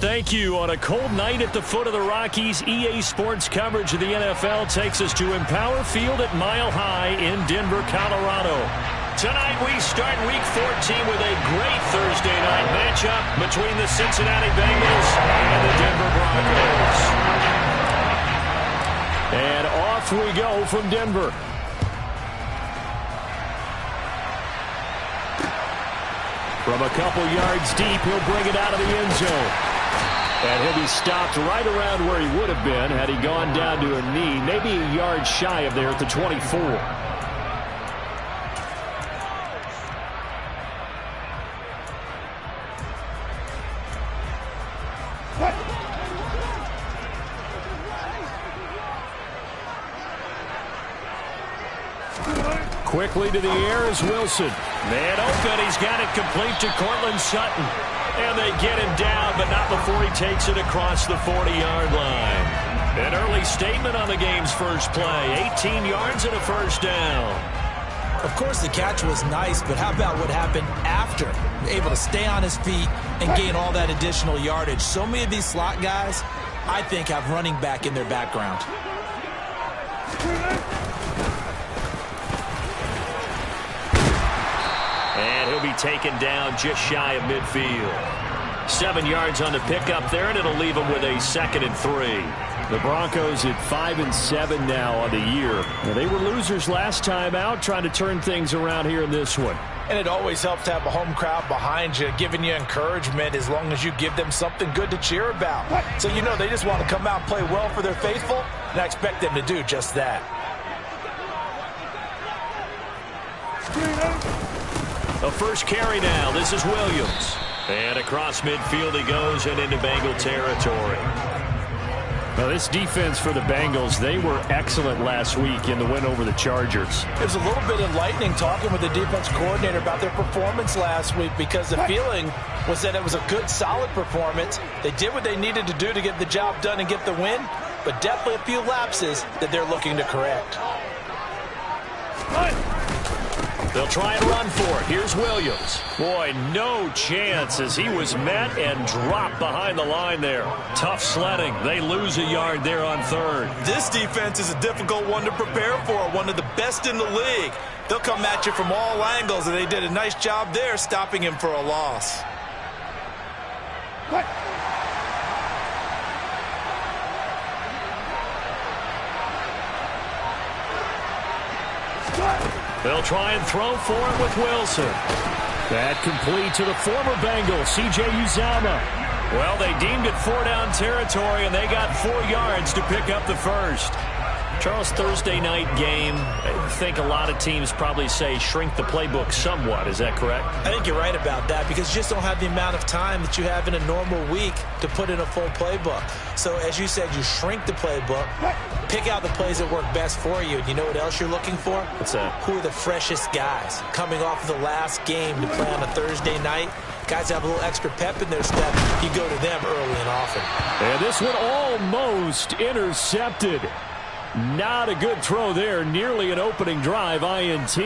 thank you. On a cold night at the foot of the Rockies, EA Sports coverage of the NFL takes us to Empower Field at Mile High in Denver, Colorado. Tonight we start Week 14 with a great Thursday night matchup between the Cincinnati Bengals and the Denver Broncos. And off we go from Denver. From a couple yards deep, he'll bring it out of the end zone. And he'll be stopped right around where he would have been had he gone down to a knee, maybe a yard shy of there at the 24. Quickly to the air is Wilson. Man open. He's got it complete to Courtland Sutton. And they get him down, but not before he takes it across the 40-yard line. An early statement on the game's first play. 18 yards and a first down. Of course, the catch was nice, but how about what happened after? Able to stay on his feet and gain all that additional yardage. So many of these slot guys, I think, have running back in their background. And he'll be taken down just shy of midfield. 7 yards on the pickup there, and it'll leave him with a 2nd and 3. The Broncos at 5-7 now on the year. Now, they were losers last time out, trying to turn things around here in this one. And it always helps to have a home crowd behind you, giving you encouragement as long as you give them something good to cheer about. So you know they just want to come out and play well for their faithful, and I expect them to do just that. A first carry now. This is Williams. And across midfield he goes and into Bengal territory. Now, this defense for the Bengals, they were excellent last week in the win over the Chargers. It was a little bit enlightening talking with the defense coordinator about their performance last week because the feeling was that it was a good, solid performance. They did what they needed to do to get the job done and get the win, but definitely a few lapses that they're looking to correct. They'll try and run for it. Here's Williams. Boy, no chance as he was met and dropped behind the line there. Tough sledding. They lose a yard there on 3rd. This defense is a difficult one to prepare for, one of the best in the league. They'll come at you from all angles, and they did a nice job there stopping him for a loss. They'll try and throw for it with Wilson. That complete to the former Bengal, C.J. Uzomah. Well, they deemed it 4-down territory, and they got 4 yards to pick up the first. Charles, Thursday night game, I think a lot of teams probably say shrink the playbook somewhat. Is that correct? I think you're right about that because you just don't have the amount of time that you have in a normal week to put in a full playbook. So, as you said, you shrink the playbook, pick out the plays that work best for you. And you know what else you're looking for? What's that? Who are the freshest guys coming off of the last game to play on a Thursday night? Guys have a little extra pep in their step. You go to them early and often. And this one almost intercepted. Not a good throw there. Nearly an opening drive INT.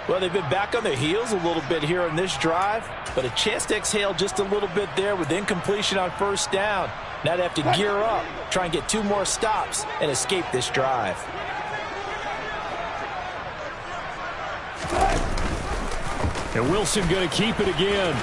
Well, they've been back on their heels a little bit here in this drive, but a chance to exhale just a little bit there with incompletion on 1st down. Now they have to gear up, try and get 2 more stops, and escape this drive. And Wilson going to keep it again.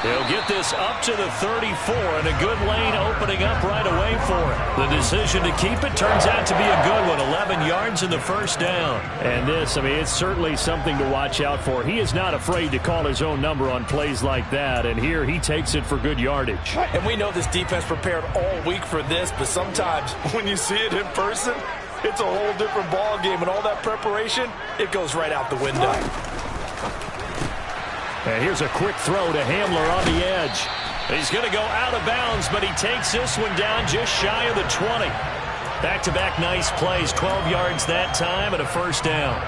They'll get this up to the 34, and a good lane opening up right away for it. The decision to keep it turns out to be a good one. 11 yards in the 1st down. And this, I mean, it's certainly something to watch out for. He is not afraid to call his own number on plays like that, and here he takes it for good yardage. And we know this defense prepared all week for this, but sometimes when you see it in person, it's a whole different ball game, and all that preparation, it goes right out the window. And here's a quick throw to Hamler on the edge. He's going to go out of bounds, but he takes this one down just shy of the 20. Back-to-back nice plays, 12 yards that time and a 1st down.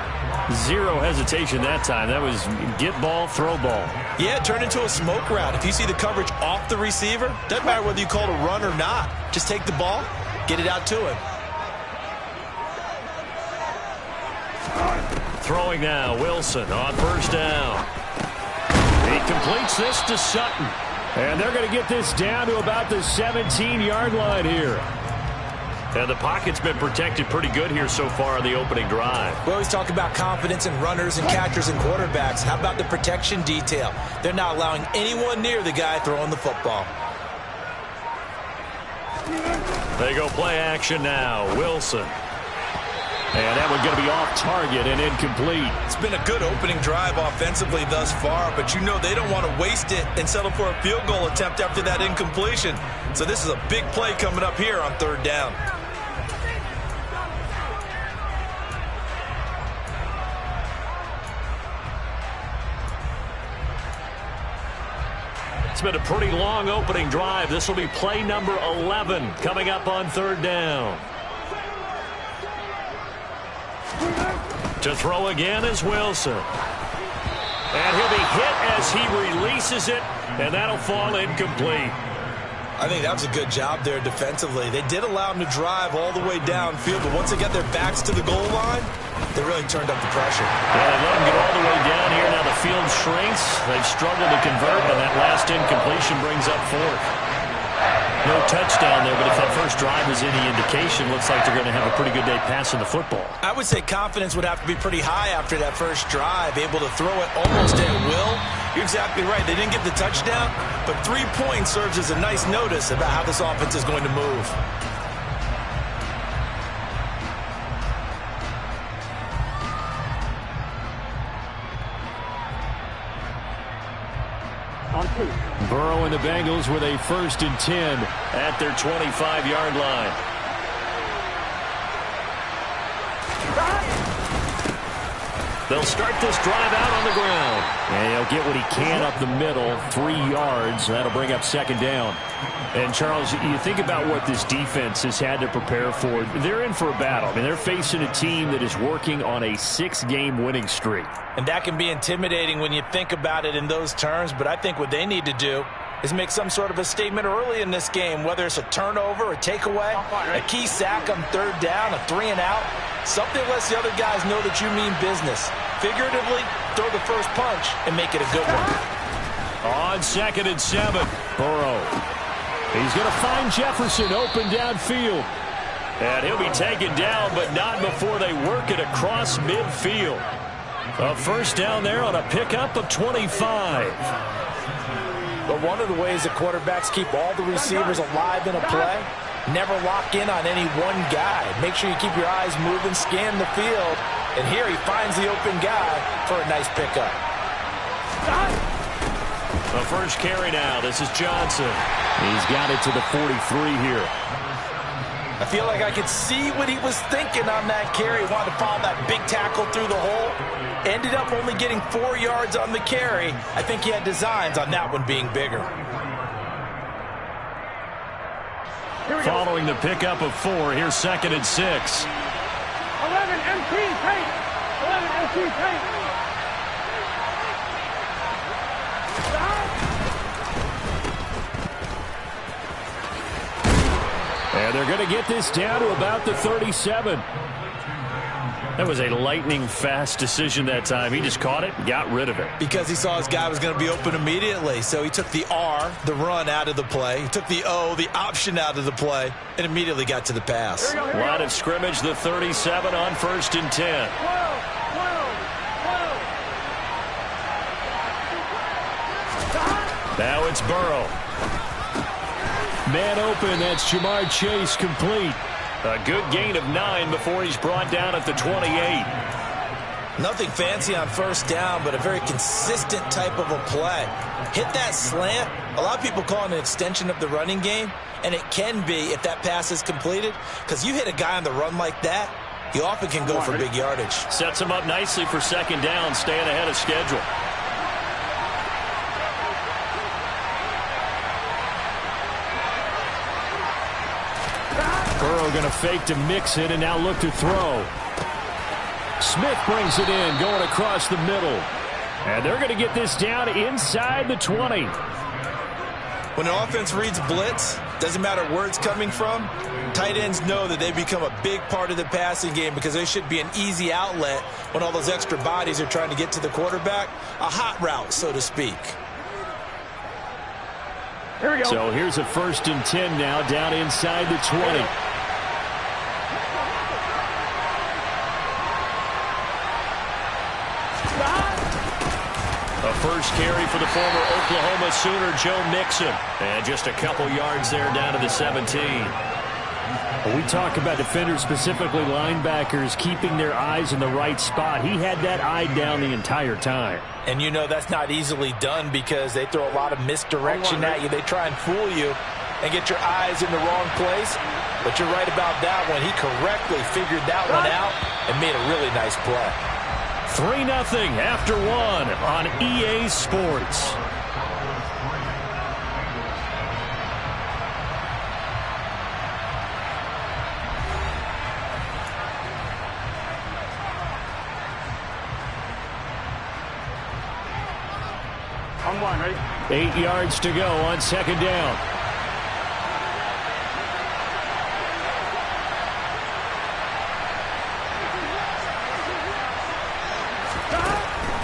Zero hesitation that time. That was get ball, throw ball. Yeah, it turned into a smoke route. If you see the coverage off the receiver, doesn't matter whether you call it a run or not. Just take the ball, get it out to him. Throwing now, Wilson on 1st down. He completes this to Sutton. And they're going to get this down to about the 17-yard line here. And the pocket's been protected pretty good here so far on the opening drive. We always talk about confidence in runners and catchers and quarterbacks. How about the protection detail? They're not allowing anyone near the guy throwing the football. They go play action now. Wilson. And that one's going to be off target and incomplete. It's been a good opening drive offensively thus far, but you know they don't want to waste it and settle for a field goal attempt after that incompletion. So this is a big play coming up here on third down. It's been a pretty long opening drive. This will be play number 11 coming up on third down. To throw again is Wilson. And he'll be hit as he releases it, and that'll fall incomplete. I think that was a good job there defensively. They did allow him to drive all the way downfield, but once they got their backs to the goal line, they really turned up the pressure. Yeah, they let him get all the way down here. Now the field shrinks. They've struggled to convert, and that last incompletion brings up fourth. No touchdown there, but if that first drive is any indication, looks like they're going to have a pretty good day passing the football. I would say confidence would have to be pretty high after that first drive, able to throw it almost at will. You're exactly right. They didn't get the touchdown, but 3 points serves as a nice notice about how this offense is going to move. Burrow and the Bengals with a 1st and 10 at their 25-yard line. They'll start this drive out on the ground. And he'll get what he can up the middle, 3 yards. That'll bring up 2nd down. And, Charles, you think about what this defense has had to prepare for. They're in for a battle. I mean, they're facing a team that is working on a 6-game winning streak. And that can be intimidating when you think about it in those terms, but I think what they need to do is make some sort of a statement early in this game, whether it's a turnover, a takeaway, a key sack on third down, a 3-and-out, something lets the other guys know that you mean business. Figuratively, throw the first punch and make it a good one. On 2nd and 7. Burrow. He's going to find Jefferson open downfield. And he'll be taken down, but not before they work it across midfield. A 1st down there on a pickup of 25. But one of the ways that quarterbacks keep all the receivers alive in a play, never lock in on any one guy. Make sure you keep your eyes moving, scan the field. And here he finds the open guy for a nice pickup. The first carry now. This is Johnson. He's got it to the 43 here. I feel like I could see what he was thinking on that carry. He wanted to follow that big tackle through the hole. Ended up only getting 4 yards on the carry. I think he had designs on that one being bigger. Following the pickup of 4, here's 2nd and 6. 11 MT tape. 11 MT tape. And they're going to get this down to about the 37. That was a lightning-fast decision that time. He just caught it and got rid of it. Because he saw his guy was going to be open immediately. So he took the R, the run, out of the play. He took the O, the option, out of the play, and immediately got to the pass. Line of scrimmage, the 37 on 1st and 10. Now it's Burrow. Man open, that's Jamar Chase, complete. A good gain of 9 before he's brought down at the 28. Nothing fancy on 1st down, but a very consistent type of a play. Hit that slant. A lot of people call it an extension of the running game, and it can be if that pass is completed, because you hit a guy on the run like that, he often can go for big yardage. Sets him up nicely for 2nd down, staying ahead of schedule. Burrow going to fake to mix it and now look to throw. Smith brings it in, going across the middle. And they're going to get this down inside the 20. When an offense reads blitz, doesn't matter where it's coming from, tight ends know that they become a big part of the passing game because they should be an easy outlet when all those extra bodies are trying to get to the quarterback. A hot route, so to speak. Here we go. So here's a 1st and 10 now, down inside the 20. A first carry for the former Oklahoma Sooner, Joe Mixon. And just a couple yards there down to the 17. When we talk about defenders, specifically linebackers, keeping their eyes in the right spot, he had that eye down the entire time. And you know that's not easily done because they throw a lot of misdirection at you. They try and fool you and get your eyes in the wrong place. But you're right about that one. He correctly figured that one out and made a really nice play. 3-0 after 1 on EA Sports. On 1, ready? 8 yards to go on 2nd down.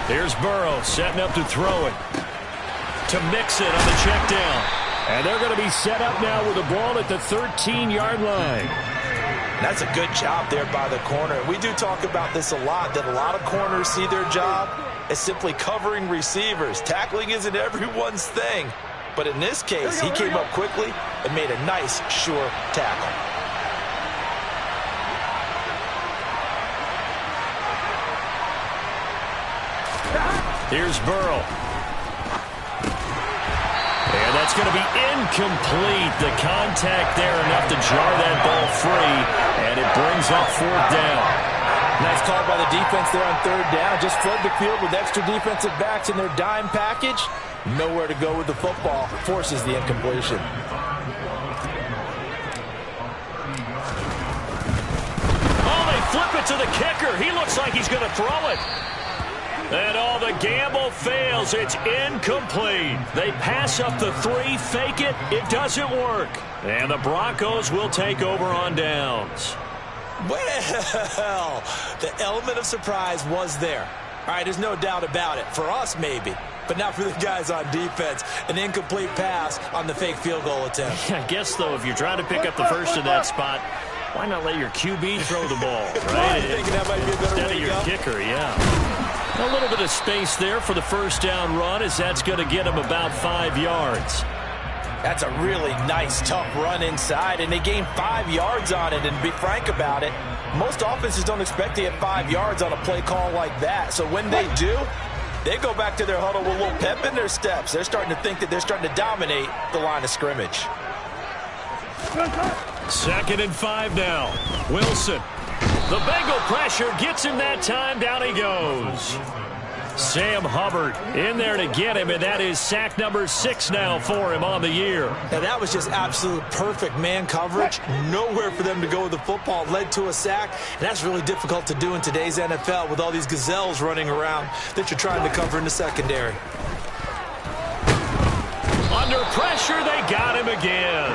Here's Burrow setting up to throw it. To Mixon on the check down. And they're going to be set up now with the ball at the 13-yard line. That's a good job there by the corner. We do talk about this a lot, that a lot of corners see their job as simply covering receivers. Tackling isn't everyone's thing. But in this case, he came up quickly and made a nice, sure tackle. Here's Burrow. And that's going to be incomplete. The contact there enough to jar that ball free. And it brings up 4th down. Nice call by the defense there on 3rd down. Just flood the field with extra defensive backs in their dime package. Nowhere to go with the football. Forces the incompletion. Oh, they flip it to the kicker. He looks like he's going to throw it. And all the gamble fails. It's incomplete. They pass up the 3, fake it. It doesn't work. And the Broncos will take over on downs. Well, the element of surprise was there. All right, there's no doubt about it. For us, maybe. But not for the guys on defense. An incomplete pass on the fake field goal attempt. I guess, though, if you're trying to pick up the first in that spot, why not let your QB throw the ball, right? Thinking that might be a better Instead way of to your go. kicker, yeah. A little bit of space there for the 1st down run, as that's going to get him about 5 yards. That's a really nice, tough run inside, and they gained 5 yards on it. And to be frank about it, most offenses don't expect to get 5 yards on a play call like that. So when they do, they go back to their huddle with a little pep in their steps. They're starting to think that they're starting to dominate the line of scrimmage. 2nd and 5 now. Wilson. The Bengal pressure gets him that time. Down he goes. Sam Hubbard in there to get him, and that is sack number 6 now for him on the year. Now that was just absolute perfect man coverage. Nowhere for them to go with the football. Led to a sack, and that's really difficult to do in today's NFL with all these gazelles running around that you're trying to cover in the secondary. Under pressure, they got him again.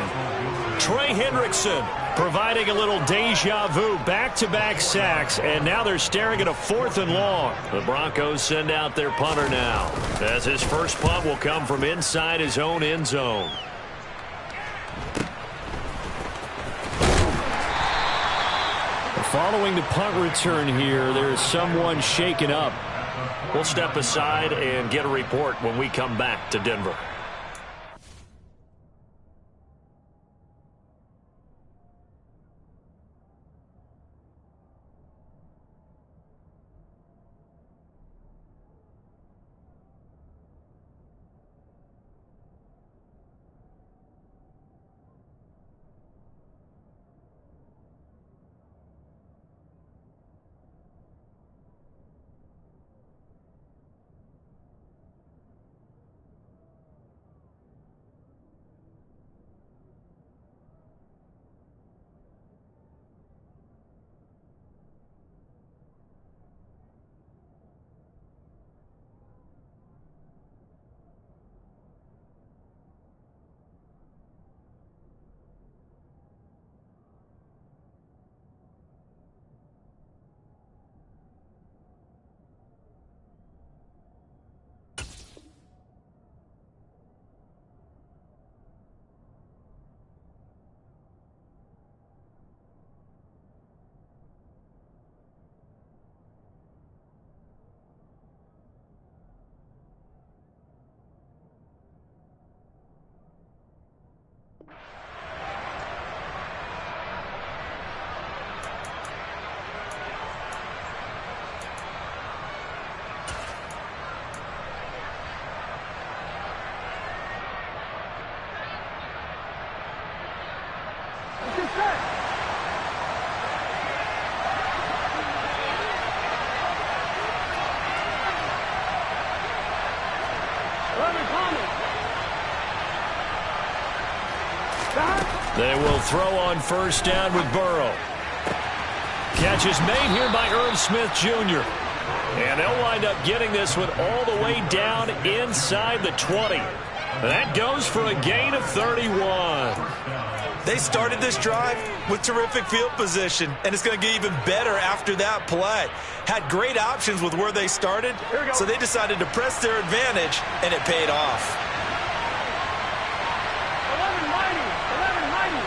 Trey Hendrickson providing a little deja vu, back-to-back sacks, and now they're staring at a 4th and long. The Broncos send out their punter now, as his first punt will come from inside his own end zone. Following the punt return here, there is someone shaken up. We'll step aside and get a report when we come back to Denver. set. 11 Thomas. They will throw on first down with Burrow. Catch is made here by Irv Smith Jr. And they'll wind up getting this one all the way down inside the 20. That goes for a gain of 31. They started this drive with terrific field position, and it's going to get even better after that play. Had great options with where they started, so they decided to press their advantage, and it paid off. 11 mighty. 11 mighty.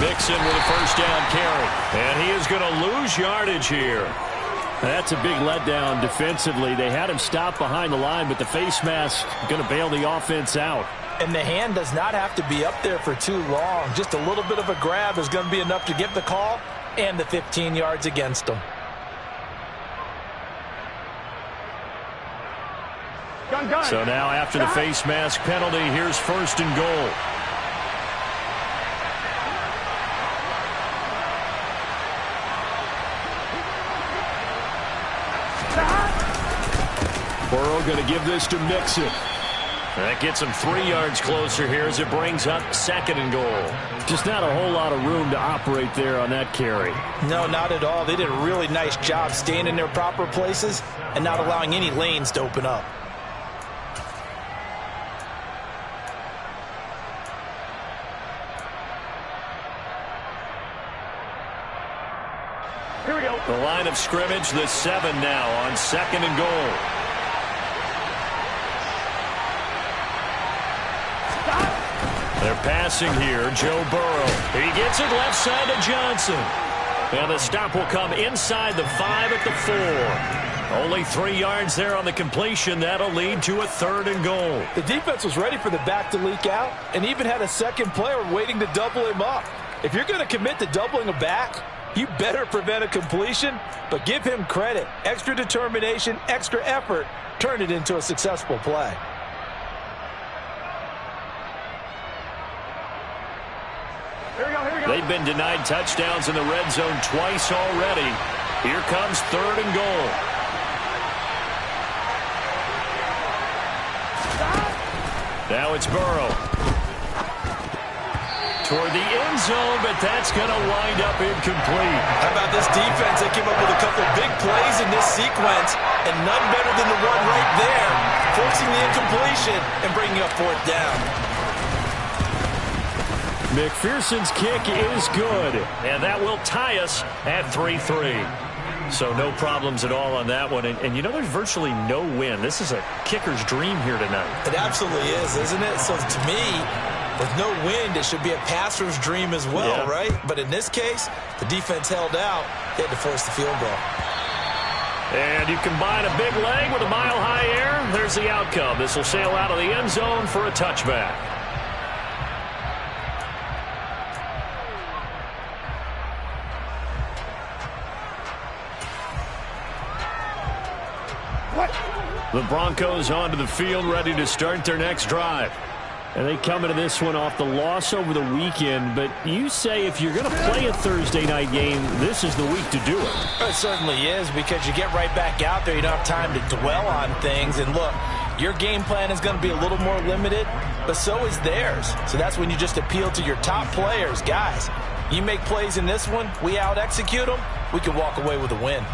Mixon with a first down carry. And he is going to lose yardage here. That's a big letdown defensively. They had him stop behind the line, but the face mask going to bail the offense out. And the hand does not have to be up there for too long. Just a little bit of a grab is going to be enough to get the call and the 15 yards against them. Gun. So now after the face mask penalty, here's first and goal. Burrow going to give this to Mixon. That gets him 3 yards closer here as it brings up second and goal. Just not a whole lot of room to operate there on that carry. No, not at all. They did a really nice job staying in their proper places and not allowing any lanes to open up. Here we go. The line of scrimmage, the 7 now on second and goal. They're passing here. Joe Burrow. He gets it left side to Johnson. And the stop will come inside the 5 at the 4. Only 3 yards there on the completion. That'll lead to a third and goal. The defense was ready for the back to leak out and even had a second player waiting to double him up. If you're going to commit to doubling a back, you better prevent a completion, but give him credit. Extra determination, extra effort, turn it into a successful play. They've been denied touchdowns in the red zone twice already. Here comes third and goal. Now it's Burrow. Toward the end zone, but that's going to wind up incomplete. How about this defense? They came up with a couple big plays in this sequence, and none better than the one right there, forcing the incompletion and bringing up fourth down. McPherson's kick is good, and that will tie us at 3-3. So no problems at all on that one. And you know, there's virtually no win. This is a kicker's dream here tonight. It absolutely is, isn't it? So to me, with no wind, it should be a passer's dream as well, yeah. Right? But in this case, the defense held out. They had to force the field goal. And you combine a big leg with a mile-high air. There's the outcome. This will sail out of the end zone for a touchback. The Broncos onto the field, ready to start their next drive. And they come into this one off the loss over the weekend. But you say if you're going to play a Thursday night game, this is the week to do it. It certainly is, because you get right back out there. You don't have time to dwell on things. And look, your game plan is going to be a little more limited, but so is theirs. So that's when you just appeal to your top players. Guys, you make plays in this one, we out-execute them, we can walk away with a win.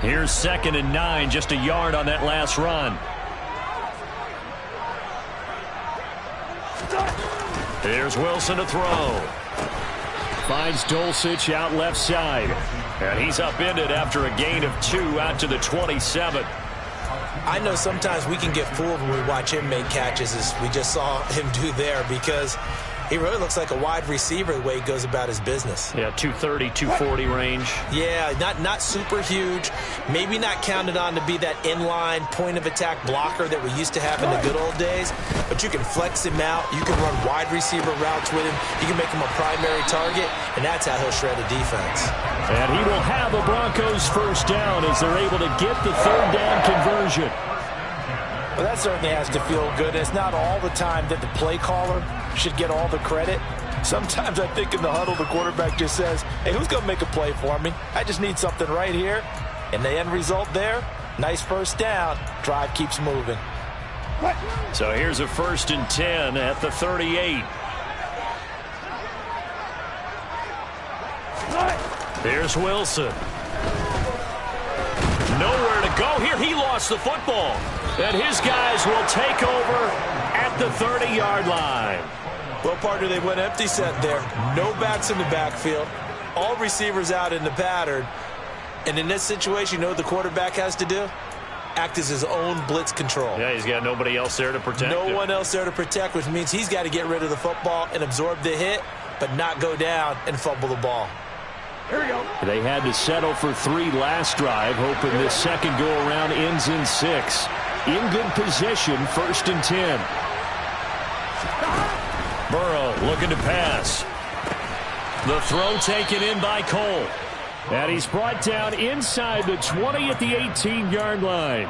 Here's 2nd and 9, just a yard on that last run. Here's Wilson to throw. Finds Dulcich out left side. And he's upended after a gain of 2 out to the 27. I know sometimes we can get fooled when we watch him make catches, as we just saw him do there, because he really looks like a wide receiver the way he goes about his business. Yeah, 230, 240 range. Yeah, not super huge. Maybe not counted on to be that inline point-of-attack blocker that we used to have in the good old days. But you can flex him out. You can run wide receiver routes with him. You can make him a primary target, and that's how he'll shred a defense. And he will have the Broncos first down as they're able to get the third down conversion. Well, that certainly has to feel good. It's not all the time that the play caller should get all the credit. Sometimes I think in the huddle, the quarterback just says, hey, who's going to make a play for me? I just need something right here. And the end result there, nice first down. Drive keeps moving. So here's a 1st and 10 at the 38. Here's Wilson. Nowhere to go here. He lost the football. And his guys will take over at the 30-yard line. Well, partner, they went empty set there. No backs in the backfield. All receivers out in the pattern. And in this situation, you know what the quarterback has to do? Act as his own blitz control. Yeah, he's got nobody else there to protect him. No one else there to protect, which means he's got to get rid of the football and absorb the hit, but not go down and fumble the ball. Here we go. They had to settle for 3 last drive, hoping this second go-around ends in 6. In good position, 1st and 10. Burrow looking to pass. The throw taken in by Cole. And he's brought down inside the 20 at the 18-yard line.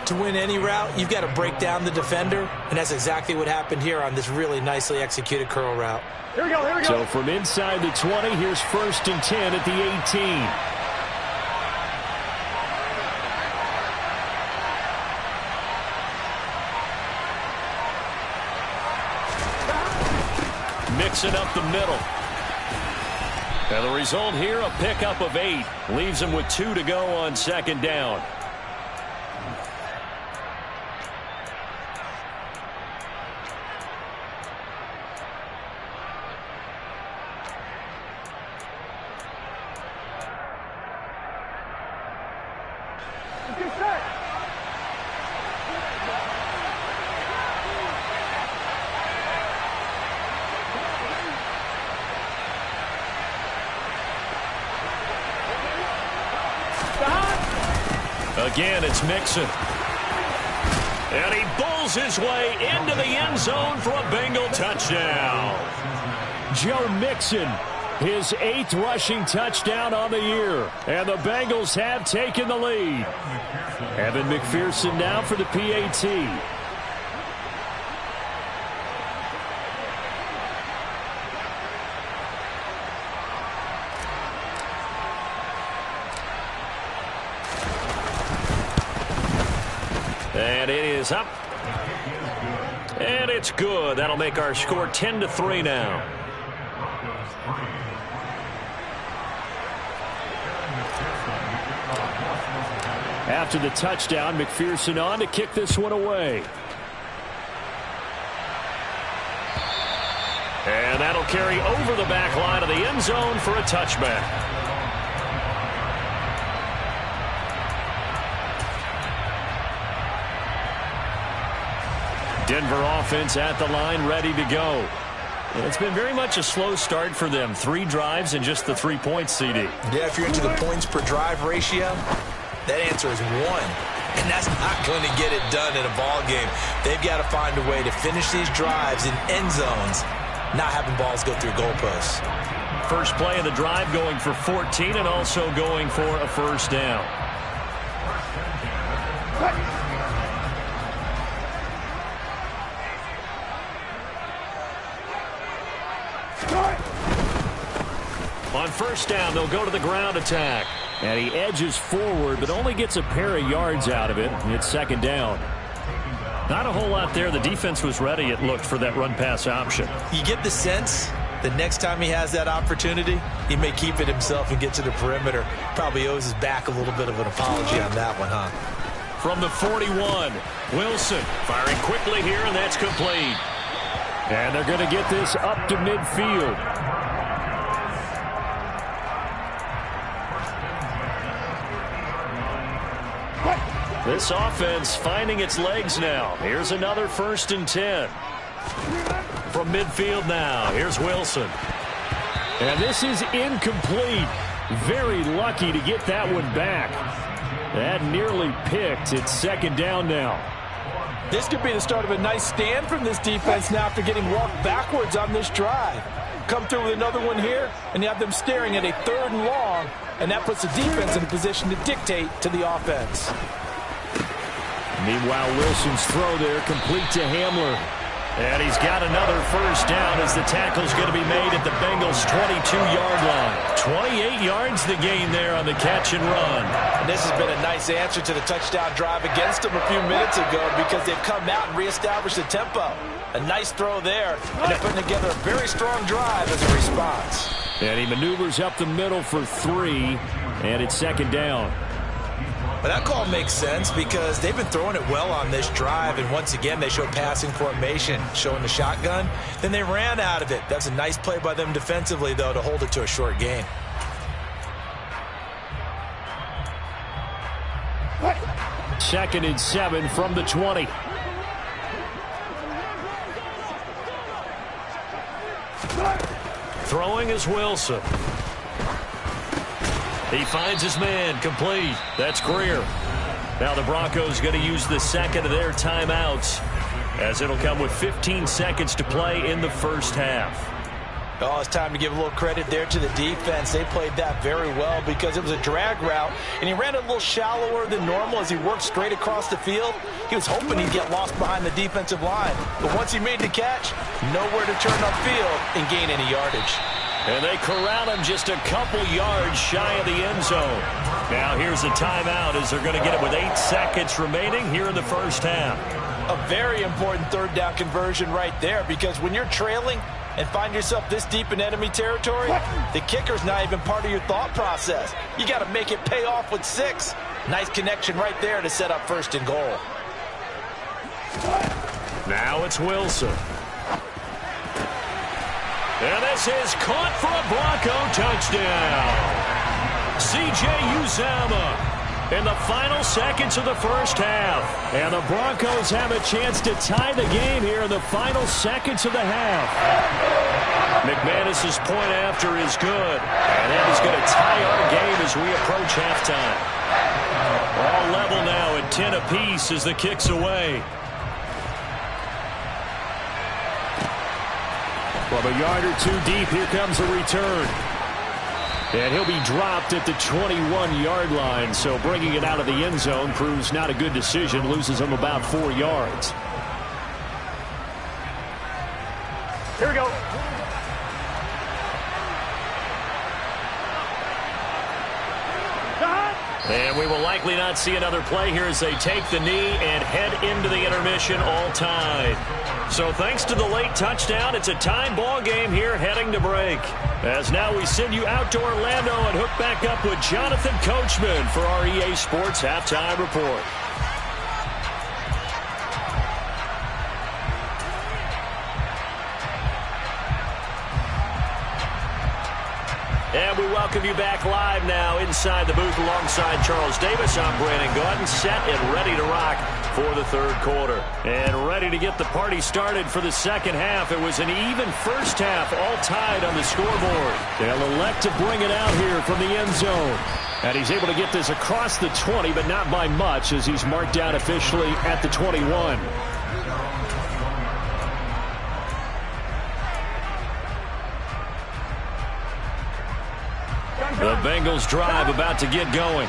To win any route, you've got to break down the defender, and that's exactly what happened here on this really nicely executed curl route. Here we go, here we go. So from inside the 20, here's 1st and 10 at the 18. Mixing up the middle. And the result here, a pickup of 8. Leaves him with 2 to go on 2nd down. Get set. Again, it's Mixon. And he bulls his way into the end zone for a Bengal touchdown. Joe Mixon, his 8th rushing touchdown on the year. And the Bengals have taken the lead. Evan McPherson now for the PAT. And it is up. And it's good. That'll make our score 10-3 now. After the touchdown, McPherson on to kick this one away. And that'll carry over the back line of the end zone for a touchback. Denver offense at the line, ready to go. It's been very much a slow start for them. 3 drives and just the 3 points, CD. Yeah, if you're into the points per drive ratio, that answer is 1. And that's not going to get it done in a ball game. They've got to find a way to finish these drives in end zones, not having balls go through goalposts. First play of the drive going for 14 and also going for a 1st down. On 1st down, they'll go to the ground attack. And he edges forward, but only gets a pair of yards out of it. It's 2nd down. Not a whole lot there. The defense was ready, it looked, for that run-pass option. You get the sense the next time he has that opportunity, he may keep it himself and get to the perimeter. Probably owes his back a little bit of an apology on that one, huh? From the 41, Wilson firing quickly here, and that's complete. And they're going to get this up to midfield. This offense finding its legs now. Here's another 1st and 10. From midfield now, here's Wilson. And this is incomplete. Very lucky to get that one back. That nearly picked. It's 2nd down now. This could be the start of a nice stand from this defense now after getting walked backwards on this drive. Come through with another one here, and you have them staring at a 3rd and long, and that puts the defense in a position to dictate to the offense. Meanwhile, Wilson's throw there complete to Hamler. And he's got another first down as the tackle's going to be made at the Bengals' 22-yard line. 28 yards the gain there on the catch and run. And this has been a nice answer to the touchdown drive against them a few minutes ago because they've come out and reestablished the tempo. A nice throw there, and they're putting together a very strong drive as a response. And he maneuvers up the middle for 3, and it's second down. But that call makes sense because they've been throwing it well on this drive, and once again they showed passing formation, showing the shotgun. Then they ran out of it. That's a nice play by them defensively, though, to hold it to a short gain. Second and 7 from the 20. Throwing is Wilson. He finds his man, complete. That's Greer. Now the Broncos going to use the second of their timeouts as it'll come with 15 seconds to play in the first half. Oh, it's time to give a little credit there to the defense. They played that very well because it was a drag route, and he ran a little shallower than normal as he worked straight across the field. He was hoping he'd get lost behind the defensive line, but once he made the catch, nowhere to turn upfield and gain any yardage. And they corral him just a couple yards shy of the end zone. Now here's a timeout as they're going to get it with 8 seconds remaining here in the first half. A very important third down conversion right there because when you're trailing and find yourself this deep in enemy territory, the kicker's not even part of your thought process. You got to make it pay off with 6. Nice connection right there to set up first and goal. Now it's Wilson. And this is caught for a Bronco touchdown. C.J. Uzomah in the final seconds of the first half. And the Broncos have a chance to tie the game here in the final seconds of the half. McManus's point after is good. And that is going to tie our game as we approach halftime. All level now at 10 apiece as the kick's away. From a yard or 2 deep, here comes a return. And he'll be dropped at the 21-yard line, so bringing it out of the end zone proves not a good decision, loses him about 4 yards. Here we go. And we will likely not see another play here as they take the knee and head into the intermission all tied. So thanks to the late touchdown, it's a time ball game here heading to break. As now we send you out to Orlando and hook back up with Jonathan Coachman for our EA Sports Halftime Report. And we welcome you back live now inside the booth alongside Charles Davis. I'm Brandon Gaudin, set and ready to rock for the third quarter. And ready to get the party started for the second half. It was an even first half, all tied on the scoreboard. They'll elect to bring it out here from the end zone. And he's able to get this across the 20, but not by much as he's marked out officially at the 21. The Bengals drive about to get going.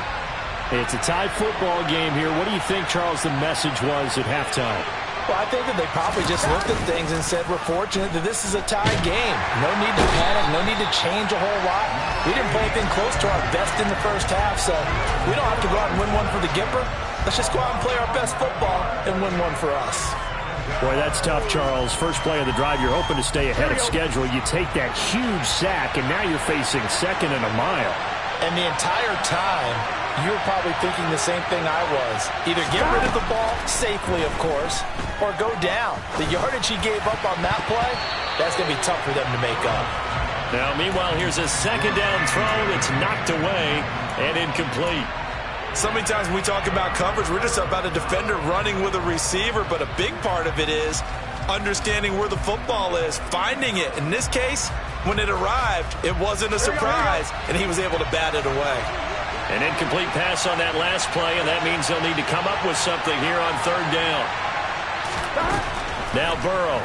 It's a tied football game here. What do you think, Charles, the message was at halftime? Well, I think that they probably just looked at things and said, we're fortunate that this is a tie game. No need to panic, no need to change a whole lot. We didn't play anything close to our best in the first half, so we don't have to go out and win one for the Gipper. Let's just go out and play our best football and win one for us. Boy, that's tough, Charles. First play of the drive, you're hoping to stay ahead of schedule. You take that huge sack, and now you're facing second and a mile. And the entire time, you were probably thinking the same thing I was. Either get rid of the ball, safely, of course, or go down. The yardage he gave up on that play, that's going to be tough for them to make up. Now, meanwhile, here's a second down throw that's knocked away and incomplete. So many times when we talk about coverage, we're just about a defender running with a receiver, but a big part of it is understanding where the football is, finding it. In this case, when it arrived, it wasn't a surprise, and he was able to bat it away. An incomplete pass on that last play, and that means they'll need to come up with something here on third down. Now Burrow.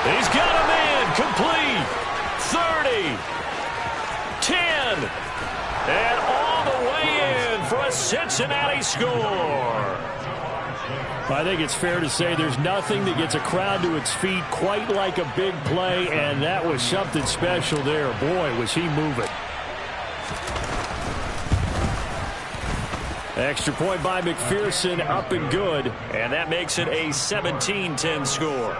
He's got a man, complete. 30, 10, and all the way in for a a Cincinnati score. I think it's fair to say there's nothing that gets a crowd to its feet quite like a big play, and that was something special there. Boy, was he moving. Extra point by McPherson, up and good. And that makes it a 17-10 score.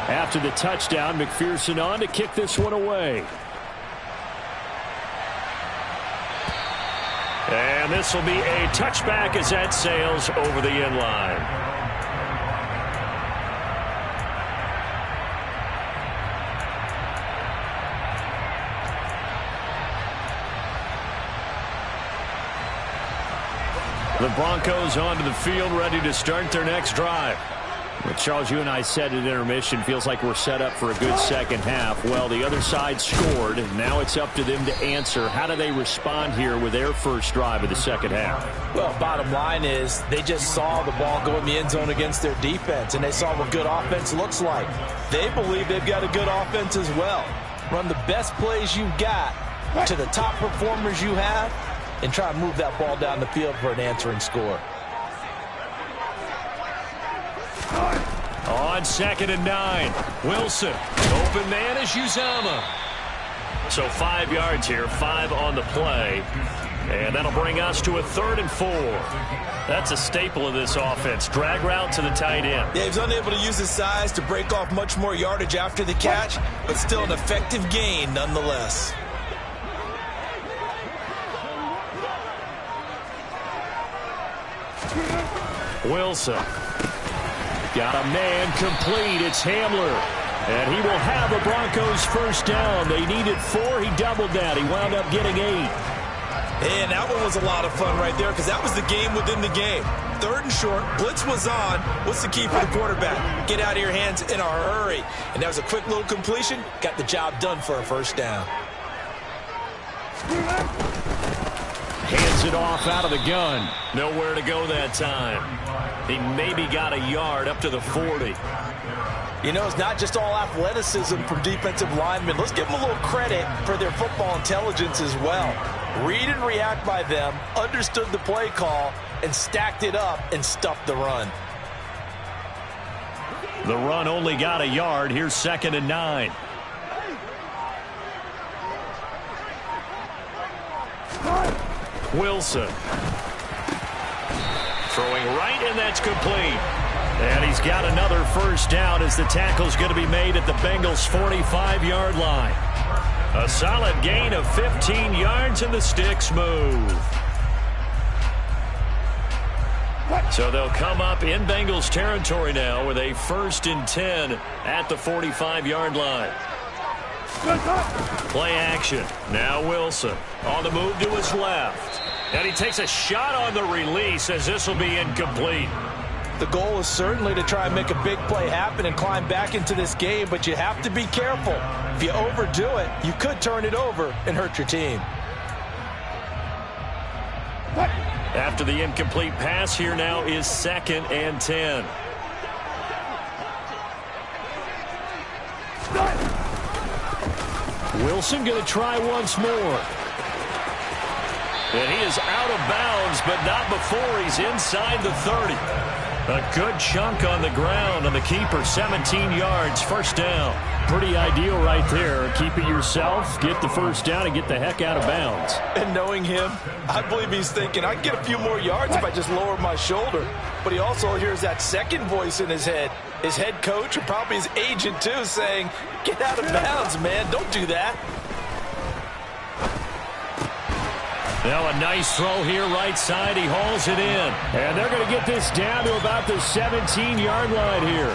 After the touchdown, McPherson on to kick this one away. And this will be a touchback as that sails over the end line. The Broncos onto the field, ready to start their next drive. Well, Charles, you and I said at intermission, feels like we're set up for a good second half. Well, the other side scored, and now it's up to them to answer. How do they respond here with their first drive of the second half? Well, bottom line is they just saw the ball go in the end zone against their defense, and they saw what good offense looks like. They believe they've got a good offense as well. Run the best plays you've got to the top performers you have, and try and move that ball down the field for an answering score. On 2nd and 9, Wilson. Open man is Uzomah. So 5 yards here, 5 on the play. And that'll bring us to a 3rd and 4. That's a staple of this offense. Drag route to the tight end. Yeah, he's unable to use his size to break off much more yardage after the catch, but still an effective gain nonetheless. Wilson. Got a man complete. It's Hamler. And he will have the Broncos first down. They needed 4. He doubled that. He wound up getting 8. And that one was a lot of fun right there because that was the game within the game. 3rd and short. Blitz was on. What's the key for the quarterback? Get out of your hands in a hurry. And that was a quick little completion. Got the job done for a first down. Hands it off out of the gun. Nowhere to go that time. He maybe got a yard up to the 40. You know, it's not just all athleticism from defensive linemen. Let's give them a little credit for their football intelligence as well. Read and react by them, understood the play call, and stacked it up and stuffed the run. The run only got a yard. Here's 2nd and 9. Wilson. Throwing right, and that's complete. And he's got another first down as the tackle's going to be made at the Bengals' 45-yard line. A solid gain of 15 yards, and the sticks move. So they'll come up in Bengals territory now with a 1st and 10 at the 45-yard line. Play action. Now Wilson on the move to his left. And he takes a shot on the release as this will be incomplete. The goal is certainly to try and make a big play happen and climb back into this game, but you have to be careful. If you overdo it, you could turn it over and hurt your team. After the incomplete pass, here now is 2nd and 10. Wilson going to try once more. And he is out of bounds, but not before he's inside the 30. A good chunk on the ground, and the keeper 17 yards, first down. Pretty ideal right there. Keep it yourself, get the first down, and get the heck out of bounds. And knowing him, I believe he's thinking, I can get a few more yards if I just lower my shoulder. But he also hears that second voice in his head. His head coach, or probably his agent too, saying, get out of bounds, man. Don't do that. Now a nice throw here right side. He hauls it in. And they're going to get this down to about the 17-yard line here.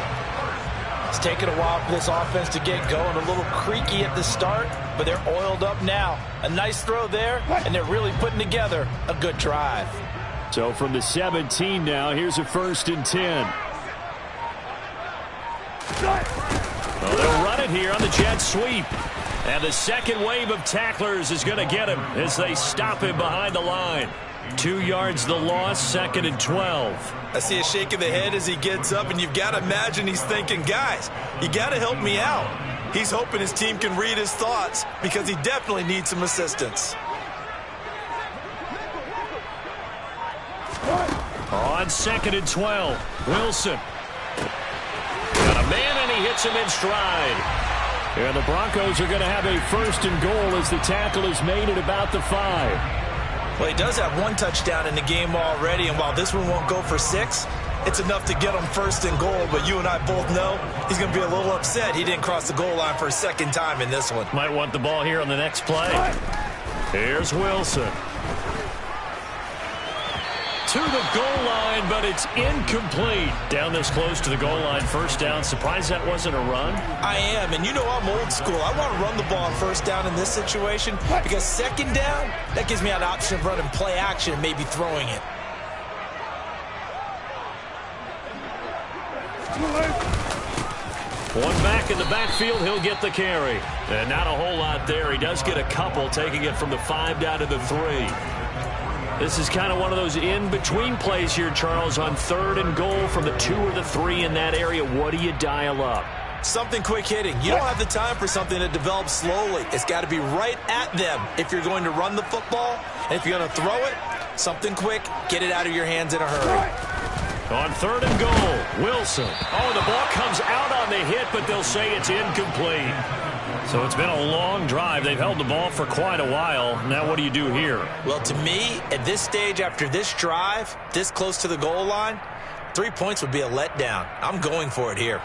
It's taken a while for this offense to get going. A little creaky at the start, but they're oiled up now. A nice throw there, and they're really putting together a good drive. So from the 17 now, here's a 1st and 10. Well, they'll run it here on the jet sweep. And the second wave of tacklers is going to get him as they stop him behind the line. 2 yards the loss, 2nd and 12. I see a shake of the head as he gets up, and you've got to imagine he's thinking, guys, you got to help me out. He's hoping his team can read his thoughts because he definitely needs some assistance. On 2nd and 12, Wilson. Got a man, and he hits him in stride. And the Broncos are going to have a 1st and goal as the tackle is made at about the 5. Well, he does have 1 touchdown in the game already, and while this one won't go for 6, it's enough to get him 1st and goal. But you and I both know he's going to be a little upset he didn't cross the goal line for a 2nd time in this one. Might want the ball here on the next play. Here's Wilson. To the goal line, but it's incomplete. Down this close to the goal line, 1st down. Surprised that wasn't a run? I am, and you know I'm old school. I want to run the ball on 1st down in this situation because 2nd down, that gives me an option of running play action and maybe throwing it. One back in the backfield, he'll get the carry. And not a whole lot there. He does get a couple, taking it from the 5 down to the 3. This is kind of one of those in-between plays here, Charles, on 3rd and goal from the 2 or the 3 in that area. What do you dial up? Something quick hitting. You don't have the time for something that develops slowly. It's got to be right at them if you're going to run the football. And if you're going to throw it, something quick, get it out of your hands in a hurry. On 3rd and goal, Wilson. Oh, the ball comes out on the hit, but they'll say it's incomplete. So it's been a long drive. They've held the ball for quite a while. Now what do you do here? Well, to me, at this stage after this drive, this close to the goal line, 3 points would be a letdown. I'm going for it here.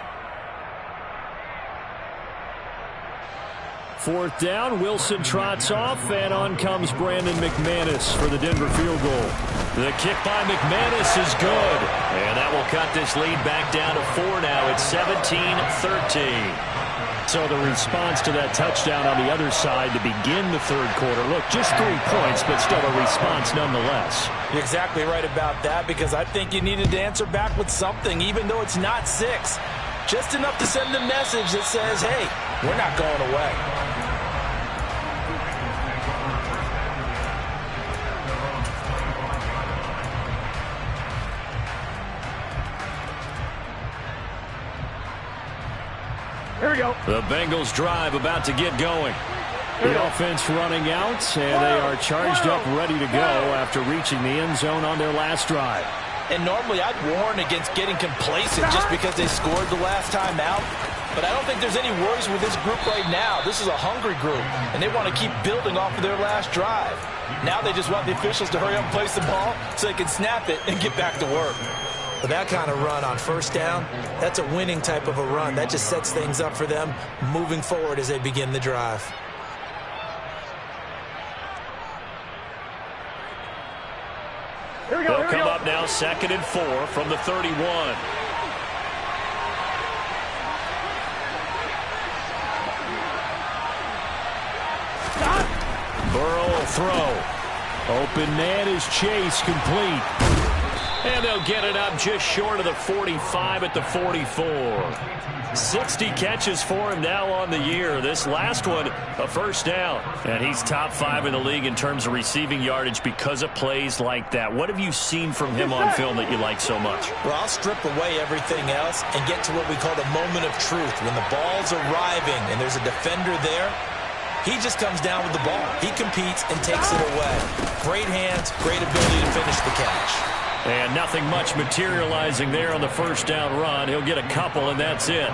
4th down, Wilson trots off, and on comes Brandon McManus for the Denver field goal. The kick by McManus is good, and that will cut this lead back down to 4 now. It's 17-13. So the response to that touchdown on the other side to begin the 3rd quarter. Look, just 3 points, but still a response nonetheless. You're exactly right about that because I think you needed to answer back with something, even though it's not 6. Just enough to send a message that says, hey, we're not going away. Here we go. The Bengals drive about to get going. The offense running out, and they are charged up, ready to go after reaching the end zone on their last drive. And normally I'd warn against getting complacent just because they scored the last time out. But I don't think there's any worries with this group right now. This is a hungry group, and they want to keep building off of their last drive. Now they just want the officials to hurry up and place the ball so they can snap it and get back to work. But that kind of run on 1st down, that's a winning type of a run. That just sets things up for them moving forward as they begin the drive. Here we go. They'll come up now 2nd and 4 from the 31. Burrow will throw. Open man is Chase, complete. And they'll get it up just short of the 45 at the 44. 60 catches for him now on the year. This last one, a 1st down. And he's top 5 in the league in terms of receiving yardage because of plays like that. What have you seen from him on film that you like so much? Well, I'll strip away everything else and get to what we call the moment of truth. When the ball's arriving and there's a defender there, he just comes down with the ball. He competes and takes it away. Great hands, great ability to finish the catch. And nothing much materializing there on the 1st down run. He'll get a couple, and that's it.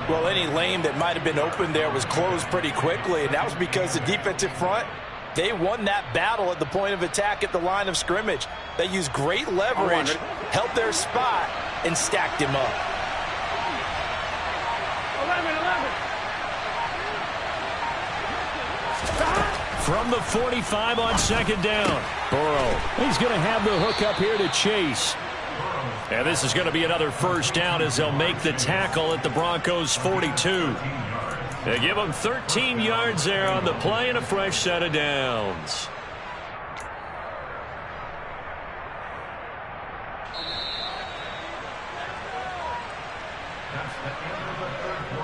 Well, any lane that might have been open there was closed pretty quickly, and that was because the defensive front, they won that battle at the point of attack at the line of scrimmage. They used great leverage, held their spot, and stacked him up. 11. From the 45 on 2nd down. Burrow, he's going to have the hook up here to Chase. And this is going to be another 1st down as they'll make the tackle at the Broncos 42. They give them 13 yards there on the play and a fresh set of downs.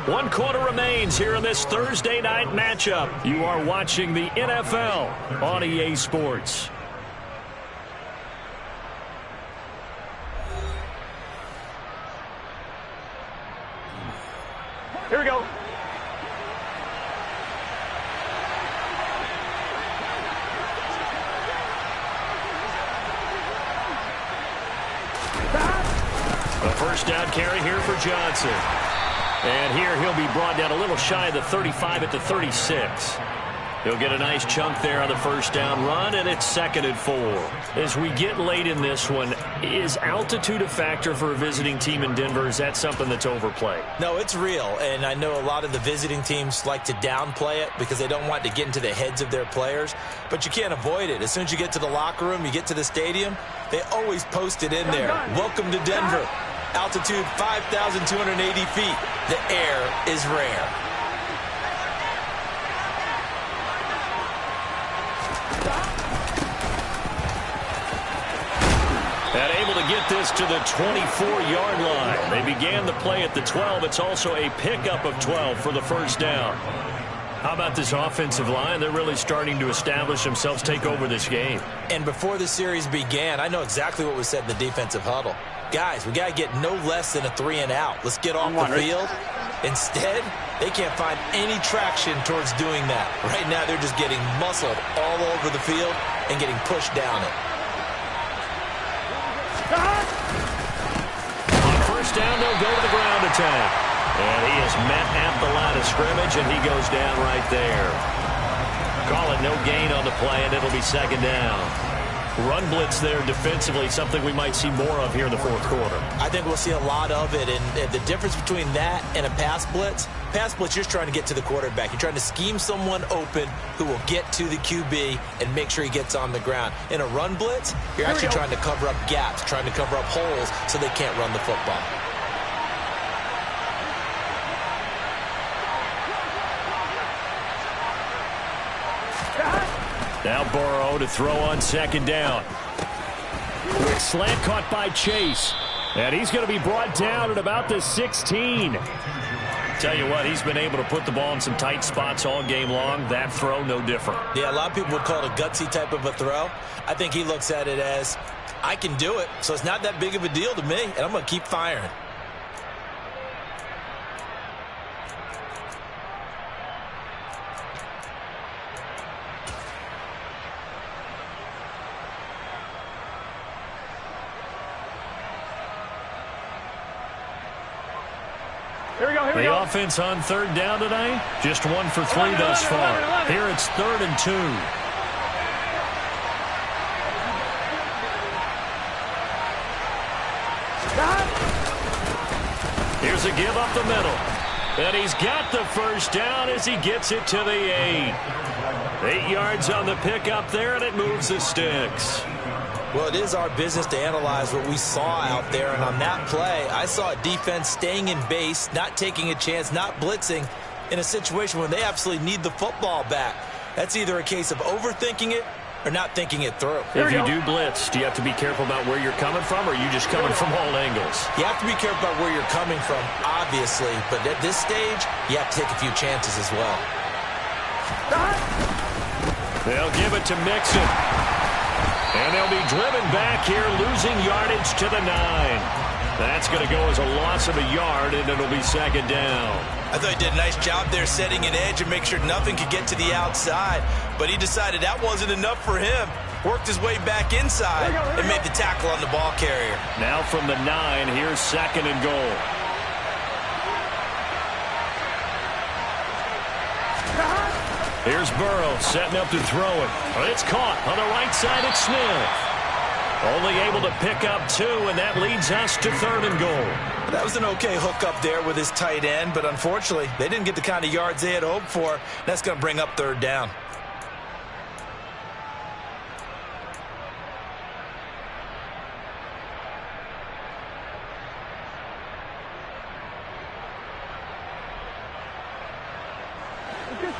1 quarter remains here in this Thursday night matchup. You are watching the NFL on EA Sports. Here we go. A first down carry here for Johnson. And here he'll be brought down a little shy of the 35 at the 36. He'll get a nice chunk there on the first down run, and it's 2nd and 4. As we get late in this one, is altitude a factor for a visiting team in Denver? Is that something that's overplayed? No, it's real, and I know a lot of the visiting teams like to downplay it because they don't want to get into the heads of their players, but you can't avoid it. As soon as you get to the locker room, you get to the stadium, they always post it in there. Welcome to Denver. Altitude 5,280 feet. The air is rare. And able to get this to the 24-yard line. They began the play at the 12. It's also a pickup of 12 for the first down. How about this offensive line? They're really starting to establish themselves, take over this game. And before the series began, I know exactly what was said in the defensive huddle. Guys, we got to get no less than a 3-and-out. Let's get off the field. Instead, they can't find any traction towards doing that. Right now, they're just getting muscled all over the field and getting pushed down it. On first down, they'll go to the ground attack. And he is met at the line of scrimmage, and he goes down right there. Call it no gain on the play, and it'll be 2nd down. Run blitz there defensively, something we might see more of here in the 4th quarter. I think we'll see a lot of it, and the difference between that and a pass blitz, you're just trying to get to the quarterback. You're trying to scheme someone open who will get to the QB and make sure he gets on the ground. In a run blitz, you're actually trying to cover up gaps, trying to cover up holes so they can't run the football. Now Burrow to throw on 2nd down. Quick slant caught by Chase. And he's going to be brought down at about the 16. Tell you what, he's been able to put the ball in some tight spots all game long. That throw, no different. Yeah, a lot of people would call it a gutsy type of a throw. I think he looks at it as, I can do it, so it's not that big of a deal to me, and I'm going to keep firing. The offense on 3rd down tonight, just 1 for 3 thus far. Here it's 3rd and 2. Here's a give up the middle. And he's got the first down as he gets it to the 8. 8 yards on the pickup there, and it moves the sticks. Well, it is our business to analyze what we saw out there, and on that play, I saw a defense staying in base, not taking a chance, not blitzing in a situation where they absolutely need the football back. That's either a case of overthinking it or not thinking it through. If you do blitz, do you have to be careful about where you're coming from, or are you just coming from all angles? You have to be careful about where you're coming from, obviously, but at this stage, you have to take a few chances as well. They'll give it to Mixon. And they'll be driven back here, losing yardage to the 9. That's going to go as a loss of a yard, and it'll be 2nd down. I thought he did a nice job there setting an edge and make sure nothing could get to the outside. But he decided that wasn't enough for him. Worked his way back inside and made the tackle on the ball carrier. Now from the 9, here's 2nd and goal. Here's Burrow setting up to throw it. It's caught on the right side. It's Smith. Only able to pick up 2, and that leads us to 3rd and goal. That was an okay hook up there with his tight end, but unfortunately, they didn't get the kind of yards they had hoped for. That's going to bring up 3rd down.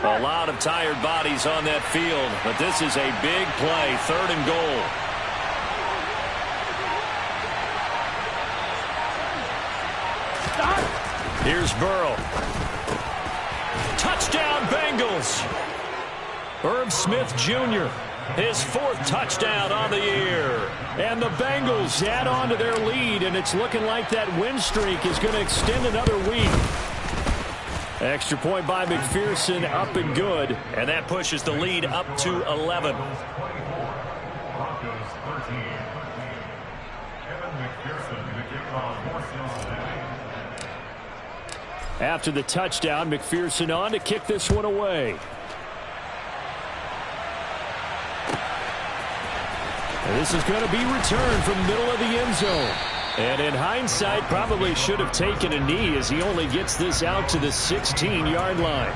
A lot of tired bodies on that field, but this is a big play, 3rd and goal. Here's Burrow. Bengals. Herb Smith Jr., his 4th touchdown on the year. And the Bengals add on to their lead, and it's looking like that win streak is going to extend another week. Extra point by McPherson, up and good. And that pushes the lead up to 11. After the touchdown, McPherson on to kick this one away. And this is going to be returned from the middle of the end zone. And in hindsight, probably should have taken a knee as he only gets this out to the 16-yard line.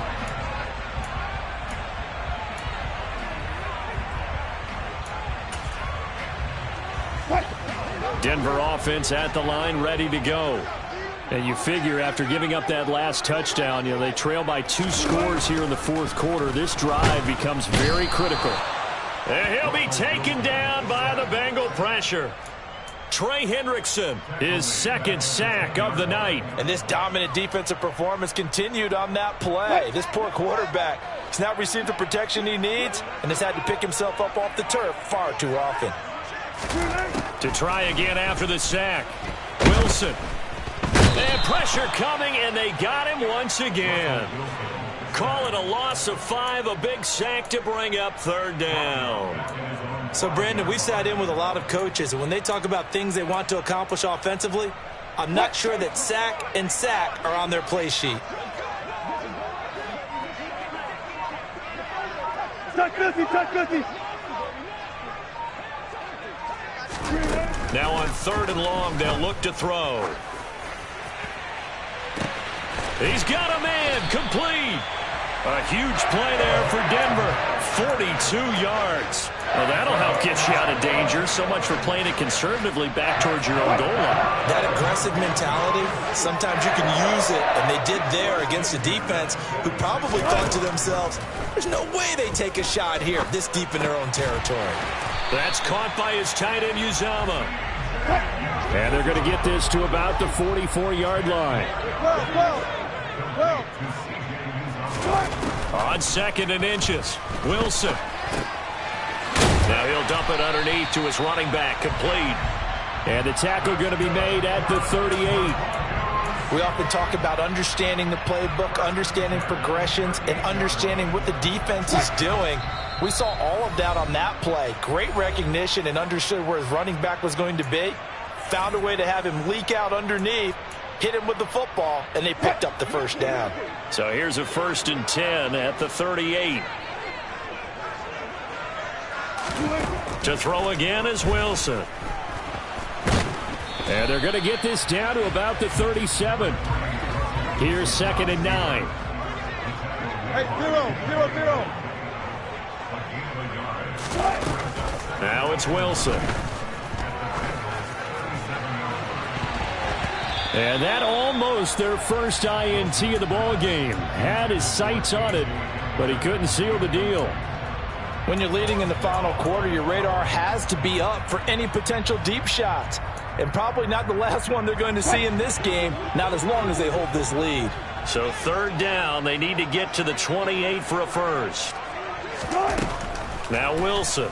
Denver offense at the line, ready to go. And you figure after giving up that last touchdown, they trail by 2 scores here in the 4th quarter. This drive becomes very critical. And he'll be taken down by the Bengal pressure. Trey Hendrickson, his 2nd sack of the night. And this dominant defensive performance continued on that play. This poor quarterback has not received the protection he needs and has had to pick himself up off the turf far too often. To try again after the sack. Wilson. And pressure coming, and they got him once again. Call it a loss of 5, a big sack to bring up 3rd down. So, Brandon, we sat in with a lot of coaches, and when they talk about things they want to accomplish offensively, I'm not sure that sack and sack are on their play sheet. Now on 3rd and long, they'll look to throw. He's got a man, complete. A huge play there for Denver, 42 yards. Well, that'll help get you out of danger. So much for playing it conservatively back towards your own goal line. That aggressive mentality, sometimes you can use it, and they did there against a defense who probably thought to themselves, there's no way they take a shot here this deep in their own territory. That's caught by his tight end, Uzama. And they're going to get this to about the 44-yard line. On 2nd and inches, Wilson. Now he'll dump it underneath to his running back, complete. And the tackle going to be made at the 38. We often talk about understanding the playbook, understanding progressions, and understanding what the defense is doing. We saw all of that on that play. Great recognition and understood where his running back was going to be. Found a way to have him leak out underneath, hit him with the football, and they picked up the 1st down. So here's a 1st and 10 at the 38. To throw again is Wilson. And they're going to get this down to about the 37. Here's 2nd and 9. Hey, 0. Now it's Wilson. And that almost their first INT of the ball game. Had his sights on it, but he couldn't seal the deal. When you're leading in the final quarter, your radar has to be up for any potential deep shots. And probably not the last one they're going to see in this game, not as long as they hold this lead. So 3rd down, they need to get to the 28 for a first. Now Wilson.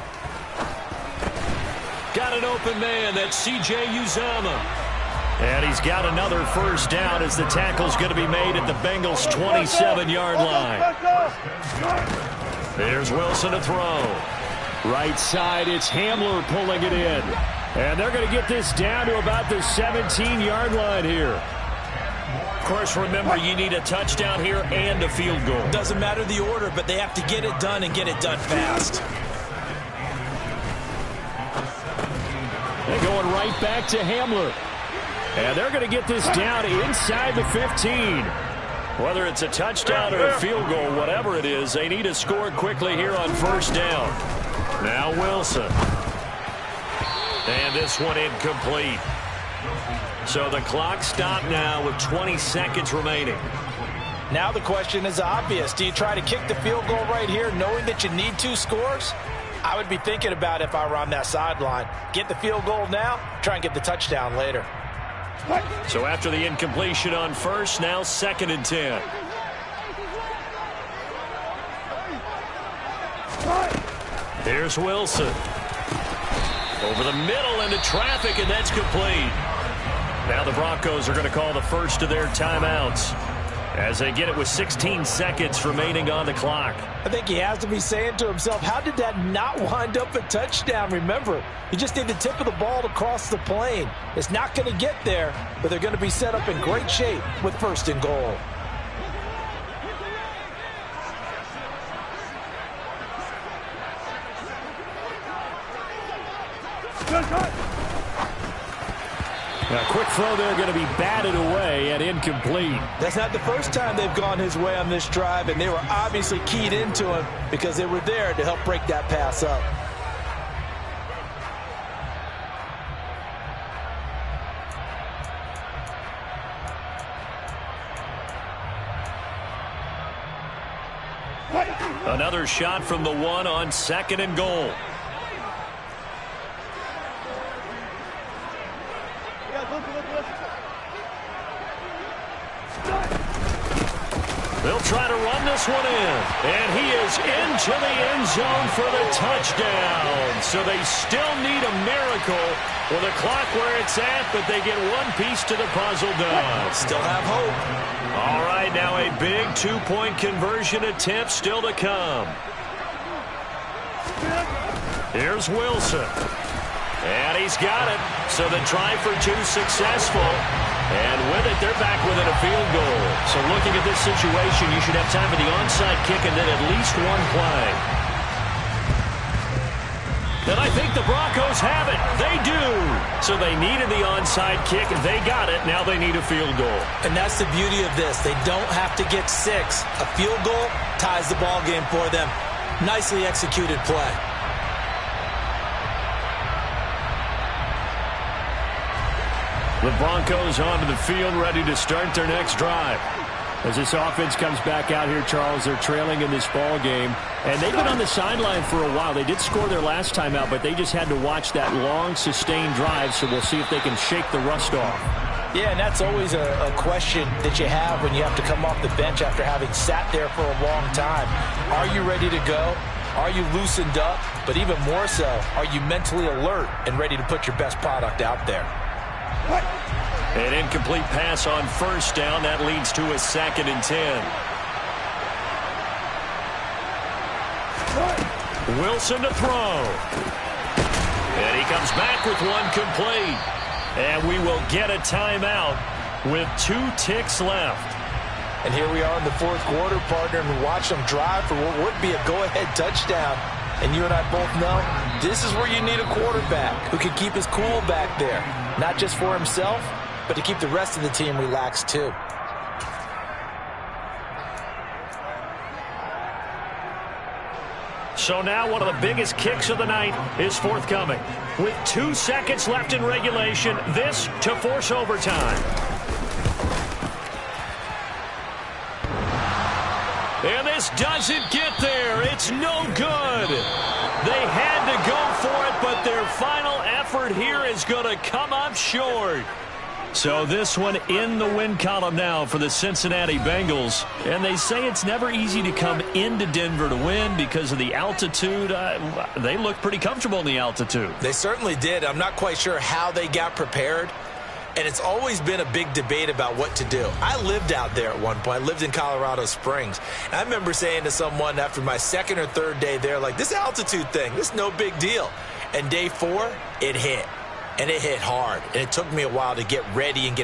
Got an open man, that's C.J. Uzama. And he's got another 1st down as the tackle's going to be made at the Bengals' 27-yard line. There's Wilson to throw. Right side, it's Hamler pulling it in. And they're going to get this down to about the 17-yard line here. Of course, remember, you need a touchdown here and a field goal. Doesn't matter the order, but they have to get it done and get it done fast. They're going right back to Hamler. And they're going to get this down inside the 15. Whether it's a touchdown or a field goal, whatever it is, they need to score quickly here on 1st down. Now Wilson. And this one incomplete. So the clock stopped now with 20 seconds remaining. Now the question is obvious. Do you try to kick the field goal right here knowing that you need 2 scores? I would be thinking about if I were on that sideline. Get the field goal now, try and get the touchdown later. So after the incompletion on 1st, now 2nd and 10. Here's Wilson. Over the middle into traffic, and that's complete. Now the Broncos are going to call the first of their timeouts as they get it with 16 seconds remaining on the clock. I think he has to be saying to himself, how did that not wind up a touchdown? Remember, you just need the tip of the ball to cross the plane. It's not going to get there, but they're going to be set up in great shape with first and goal. A quick throw there going to be batted away and incomplete. That's not the first time they've gone his way on this drive, and they were obviously keyed into him because they were there to help break that pass up. Another shot from the one on 2nd and goal. They'll try to run this one in. And he is into the end zone for the touchdown. So they still need a miracle with the clock where it's at, but they get one piece to the puzzle done. Still have hope. All right, now a big 2-point conversion attempt still to come. Here's Wilson. And he's got it. So the try for 2 successful. And with it, they're back within a field goal. So looking at this situation, you should have time for the onside kick and then at least one play. And I think the Broncos have it. They do. So they needed the onside kick. They got it. Now they need a field goal. And that's the beauty of this. They don't have to get 6. A field goal ties the ball game for them. Nicely executed play. The Broncos onto the field, ready to start their next drive. As this offense comes back out here, Charles, they're trailing in this ball game. And they've been on the sideline for a while. They did score their last time out, but they just had to watch that long, sustained drive. So we'll see if they can shake the rust off. Yeah, and that's always a question that you have when you have to come off the bench after having sat there for a long time. Are you ready to go? Are you loosened up? But even more so, are you mentally alert and ready to put your best product out there? An incomplete pass on 1st down. That leads to a 2nd and 10. Wilson to throw. And he comes back with one complete. And we will get a timeout with 2 ticks left. And here we are in the 4th quarter, partner, and we watch them drive for what would be a go-ahead touchdown. And you and I both know this is where you need a quarterback who can keep his cool back there. Not just for himself, but to keep the rest of the team relaxed too. So now one of the biggest kicks of the night is forthcoming. With 2 seconds left in regulation, this to force overtime. And this doesn't get there. It's no good. They had to go for it, but their final effort here is going to come up short. So this one in the win column now for the Cincinnati Bengals. And they say it's never easy to come into Denver to win because of the altitude. They look pretty comfortable in the altitude. They certainly did. I'm not quite sure how they got prepared. And it's always been a big debate about what to do. I lived out there at one point. I lived in Colorado Springs. And I remember saying to someone after my 2nd or 3rd day there, like, this altitude thing, this is no big deal. And day 4, it hit. And it hit hard. And it took me a while to get ready and get